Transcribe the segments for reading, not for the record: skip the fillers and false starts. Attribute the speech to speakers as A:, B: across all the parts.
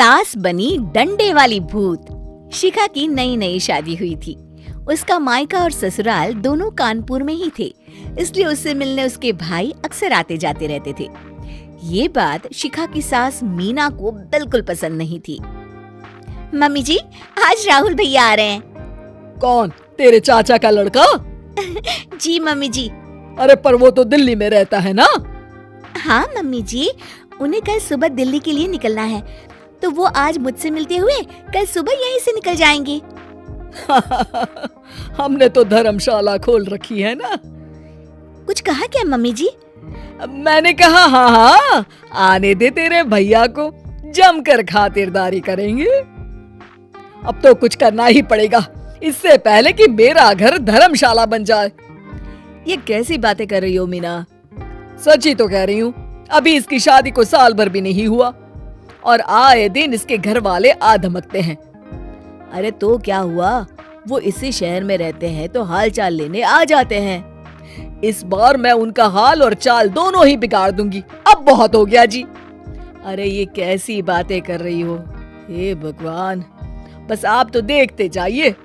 A: सास बनी डंडे वाली भूत। शिखा की नई नई शादी हुई थी। उसका मायका और ससुराल दोनों कानपुर में ही थे, इसलिए उससे मिलने उसके भाई अक्सर आते जाते रहते थे। ये बात शिखा की सास मीना को बिल्कुल पसंद नहीं थी। मम्मी जी, आज राहुल भैया आ रहे हैं।
B: कौन, तेरे चाचा का लड़का?
A: जी मम्मी जी।
B: अरे पर वो तो दिल्ली में रहता है ना?
A: हाँ मम्मी जी, उन्हें कल सुबह दिल्ली के लिए निकलना है, तो वो आज मुझसे मिलते हुए कल सुबह यहीं से निकल जाएंगे।
B: हमने तो धर्मशाला खोल रखी है ना।
A: कुछ कहा क्या मम्मी जी?
B: मैंने कहा हाँ, आने दे तेरे भैया को, जमकर खातिरदारी करेंगे। अब तो कुछ करना ही पड़ेगा, इससे पहले कि मेरा घर धर्मशाला बन जाए।
A: ये कैसी बातें कर रही हो मीना?
B: सच ही तो कह रही हूँ। अभी इसकी शादी को साल भर भी नहीं हुआ और आए दिन इसके घर वाले आ धमकते हैं।
A: अरे तो क्या हुआ, वो इसी शहर में रहते हैं तो हाल चाल लेने आ जाते हैं।
B: इस बार मैं उनका हाल और चाल दोनों ही बिगाड़ दूंगी। अब बहुत हो गया जी।
A: अरे ये कैसी बातें कर रही हो?
B: हे भगवान, बस आप तो देखते जाइए।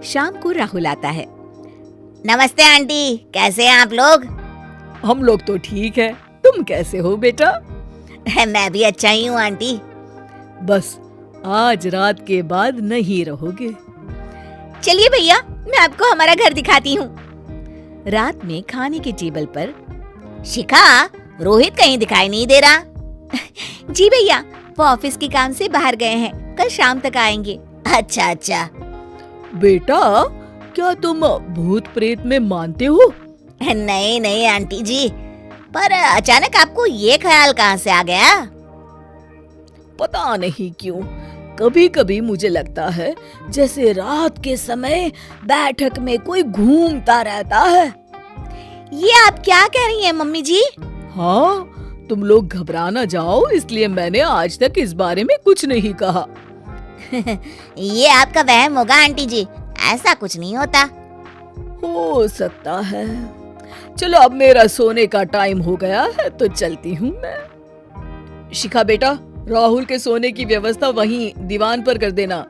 A: शाम को राहुल आता है। नमस्ते आंटी, कैसे हैं आप लोग?
B: हम लोग तो ठीक है, तुम कैसे हो बेटा?
A: मैं भी अच्छा ही हूँ आंटी।
B: बस आज रात के बाद नहीं रहोगे।
A: चलिए भैया, मैं आपको हमारा घर दिखाती हूँ। रात में खाने के टेबल पर शिखा, रोहित कहीं दिखाई नहीं दे रहा। जी भैया, वो ऑफिस के काम से बाहर गए हैं, कल शाम तक आएंगे। अच्छा अच्छा।
B: बेटा, क्या तुम भूत प्रेत में मानते हो?
A: नहीं नहीं आंटी जी, पर अचानक आपको ये ख्याल कहाँ से आ गया?
B: पता नहीं क्यों, कभी कभी मुझे लगता है जैसे रात के समय बैठक में कोई घूमता रहता है।
A: ये आप क्या कह रही हैं मम्मी जी?
B: हाँ, तुम लोग घबरा ना जाओ, इसलिए मैंने आज तक इस बारे में कुछ नहीं कहा।
A: ये आपका वहम होगा आंटी जी, ऐसा कुछ नहीं होता।
B: हो सकता है। चलो अब मेरा सोने का टाइम हो गया है तो चलती हूँ मैं। शिखा बेटा, राहुल के सोने की व्यवस्था वहीं दीवान पर कर देना।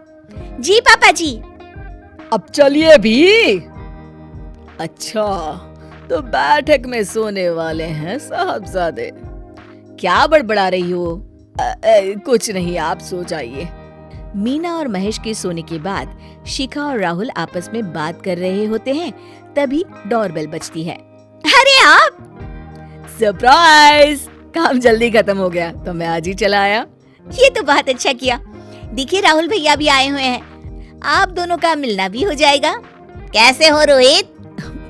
A: जी पापा जी।
B: अब चलिए भी। अच्छा, तो बैठक में सोने वाले हैं साहबजादे।
A: क्या बड़बड़ा रही हो?
B: कुछ नहीं, आप सो जाइए।
A: मीना और महेश के सोने के बाद शिखा और राहुल आपस में बात कर रहे होते हैं, तभी डोरबेल बजती है। अरे आप!
B: सरप्राइज! काम जल्दी खत्म हो गया तो मैं आज ही चला आया।
A: ये तो बहुत अच्छा किया। देखिए राहुल भैया भी आए हुए हैं, आप दोनों का मिलना भी हो जाएगा। कैसे हो रोहित?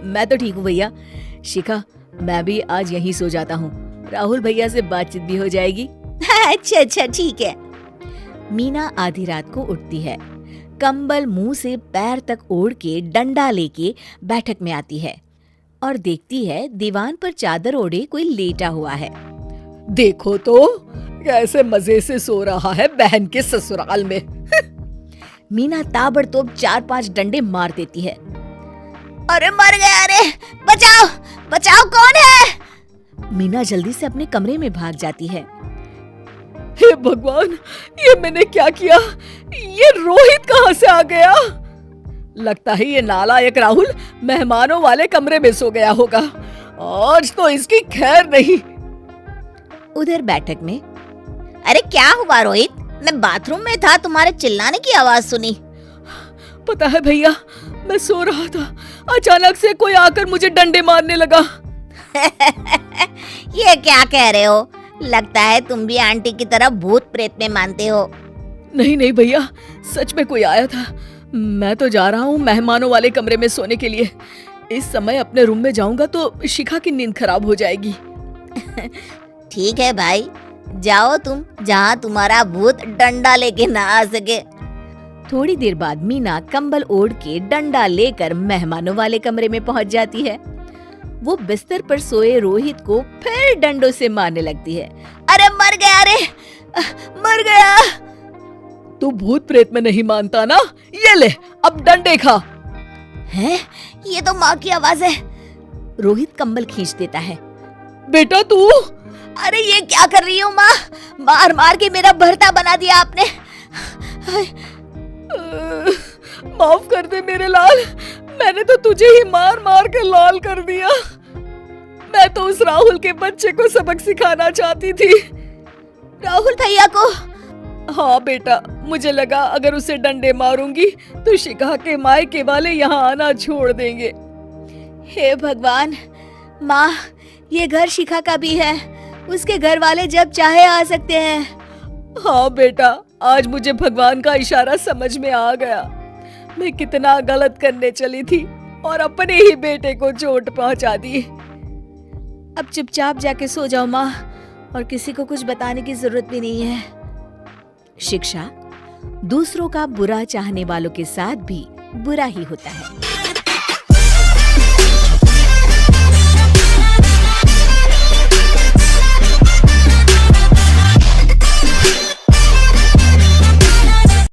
B: मैं तो ठीक हूँ भैया। शिखा, मैं भी आज यहीं सो जाता हूँ, राहुल भैया से बातचीत भी हो जाएगी।
A: अच्छा अच्छा ठीक है। मीना आधी रात को उठती है, कंबल मुंह से पैर तक ओढ़ के डंडा लेके बैठक में आती है और देखती है दीवान पर चादर ओढ़े कोई लेटा हुआ है।
B: देखो तो कैसे मजे से सो रहा है बहन के ससुराल में।
A: मीना ताबड़तोड़ 4-5 डंडे मार देती है। अरे मर गया, अरे बचाओ बचाओ, कौन है? मीना जल्दी से अपने कमरे में भाग जाती है।
B: हे भगवान, ये मैंने क्या किया? ये रोहित कहाँ से आ गया? लगता है ये नालायक राहुल मेहमानों वाले कमरे में सो गया होगा। आज तो इसकी खैर नहीं।
A: उधर बैठक में, अरे क्या हुआ रोहित? मैं बाथरूम में था, तुम्हारे चिल्लाने की आवाज सुनी।
B: पता है भैया, मैं सो रहा था, अचानक से कोई आकर मुझे डंडे मारने लगा।
A: ये क्या कह रहे हो? लगता है तुम भी आंटी की तरह भूत प्रेत में मानते हो।
B: नहीं नहीं भैया, सच में कोई आया था। मैं तो जा रहा हूँ मेहमानों वाले कमरे में सोने के लिए। इस समय अपने रूम में जाऊंगा तो शिखा की नींद खराब हो जाएगी।
A: ठीक है भाई, जाओ तुम, जहाँ तुम्हारा भूत डंडा लेके ना आ सके। थोड़ी देर बाद मीना कंबल ओढ़ के डंडा लेकर मेहमानों वाले कमरे में पहुंच जाती है। वो बिस्तर पर सोए रोहित को फिर डंडों से मारने लगती है। अरे मर गया, अरे मर गया।
B: तू भूत प्रेत में नहीं मानता ना? ये ले, अब डंडे खा।
A: हैं? ये तो माँ की आवाज है। रोहित कंबल खींच देता है।
B: बेटा तू
A: अरे ये क्या कर रही हो माँ? मार मार के मेरा भरता बना दिया आपने।
B: माफ कर दे मेरे लाल, मैंने तो तुझे ही मार मार के लाल कर दिया। मैं तो उस राहुल के बच्चे को सबक सिखाना चाहती थी।
A: राहुल भैया को?
B: हाँ बेटा, मुझे लगा अगर उसे डंडे मारूंगी तो शिखा के मायके वाले यहाँ आना छोड़ देंगे।
A: हे भगवान, माँ ये घर शिखा का भी है, उसके घर वाले जब चाहे आ सकते हैं।
B: हाँ बेटा, आज मुझे भगवान का इशारा समझ में आ गया। मैं कितना गलत करने चली थी और अपने ही बेटे को चोट पहुंचा दी।
A: अब चुपचाप जाके सो जाओ माँ, और किसी को कुछ बताने की जरूरत भी नहीं है। शिक्षा दूसरों का बुरा चाहने वालों के साथ भी बुरा ही होता है।